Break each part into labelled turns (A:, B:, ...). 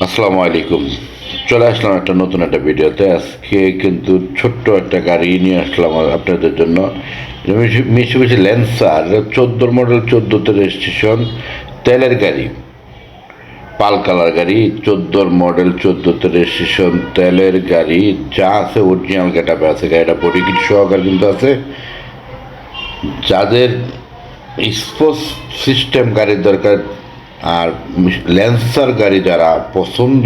A: আসসালামু আলাইকুম। চলে আসলাম একটা নতুন একটা ভিডিওতে। আজকে কিন্তু ছোট্ট একটা গাড়ি নিয়ে আসলাম আপনাদের জন্য। মিশুবিশি ল্যান্সার 14 মডেল, 14তে রেজিস্ট্রেশন, তেলের গাড়ি, পাল কালার গাড়ি, 14 মডেল, 14তে রেজিস্ট্রেশন, তেলের গাড়ি। যা আছে অরিজিনাল গেটআপে আছে। গাড়িটা বডি কিট সহকার কিন্তু আছে। যাদের স্পোর্টস সিস্টেম গাড়ির দরকার আর ল্যান্সার গাড়ি যারা পছন্দ,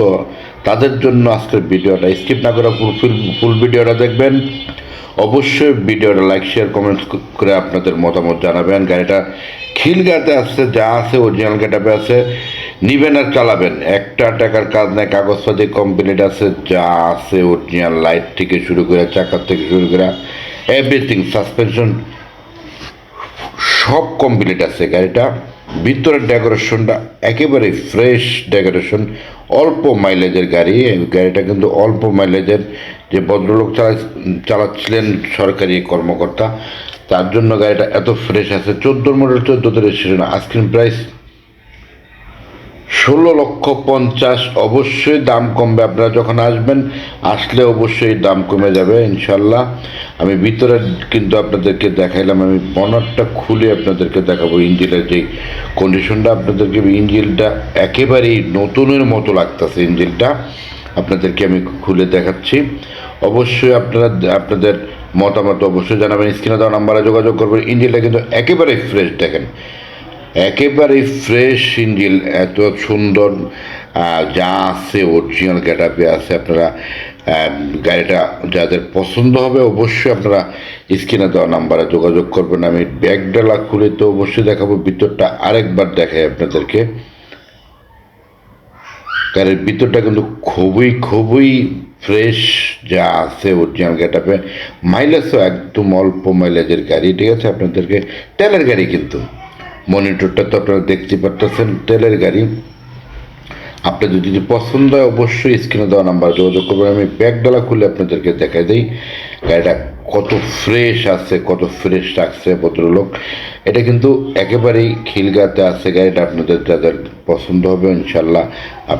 A: তাদের জন্য আজকের ভিডিওটা স্কিপ না করে ফুল ভিডিওটা দেখবেন। অবশ্যই ভিডিওটা লাইক, শেয়ার, কমেন্টস করে আপনাদের মতামত জানাবেন। গাড়িটা খিলগাতে আসছে, যা আছে অরিজিনাল গেটআপে আছে। নিবেন আর চালাবেন, একটা টাকার কাজ নেই, কাগজপাতি কমপ্লিট আছে, যা আছে অরিজিনাল। লাইট থেকে শুরু করে, চাকার থেকে শুরু করে এভরিথিং, সাসপেনশন সব কমপ্লিট আছে গাড়িটা। ভিতরের ডেকোরেশনটা একেবারে ফ্রেশ ডেকোরেশন। অল্প মাইলেজের গাড়ি। এই গাড়িটা কিন্তু অল্প মাইলেজের। যে ভদ্রলোক চালাচ্ছিলেন সরকারি কর্মকর্তা, তার জন্য গাড়িটা এত ফ্রেশ আছে। 14 মডেল, 14তে রেজিস্ট্রেশন। Asking price 16,50,000। অবশ্যই দাম কমবে, আপনারা যখন আসবেন, আসলে অবশ্যই দাম কমে যাবে ইনশাল্লাহ। আমি ভিতরে কিন্তু আপনাদেরকে দেখাইলাম, আমি বনারটা খুলে আপনাদেরকে দেখাবো ইঞ্জিনের যে কন্ডিশনটা। আপনাদেরকে ইঞ্জিনটা একেবারেই নতুনের মতো লাগতেছে। ইঞ্জিনটা আপনাদেরকে আমি খুলে দেখাচ্ছি। অবশ্যই আপনারা আপনাদের মতামত অবশ্যই জানাবেন। স্ক্রিনে দেওয়া নাম্বারে যোগাযোগ করবেন। ইঞ্জিনটা কিন্তু একেবারে ফ্রেশ, দেখেন একেবারে ফ্রেশ ইঞ্জিন, এত সুন্দর। যা আছে অরিজিনাল গেটআপে আছে। আপনারা গাড়িটা যাদের পছন্দ হবে অবশ্যই আপনারা স্ক্রিনে দেওয়া নাম্বারে যোগাযোগ করবেন। আমি ব্যাগডালা খুলে তো অবশ্যই দেখাবো, ভিতরটা আরেকবার দেখাই আপনাদেরকে। গাড়ির ভিতরটা কিন্তু খুবই খুবই ফ্রেশ, যা আছে অরিজিনাল গেটআপে। মাইলেজও একদম অল্প মাইলেজের গাড়ি, ঠিক আছে। আপনাদেরকে তেলের গাড়ি কিন্তু, মনিটরটা তো আপনারা দেখতে পাচ্ছেন, তেলের গাড়ি। আপনাদের যদি পছন্দ হয় অবশ্যই স্ক্রিনে দেওয়া নাম্বার যোগাযোগ করবেন। আমি ব্যাগডালা খুলে আপনাদেরকে দেখাই দিই গাড়িটা কত ফ্রেশ আছে, কত ফ্রেশ রাখছে ভদ্রলোক। এটা কিন্তু একেবারেই খিলগাতে আছে গাড়িটা। আপনাদের যাদের পছন্দ হবে ইনশাল্লাহ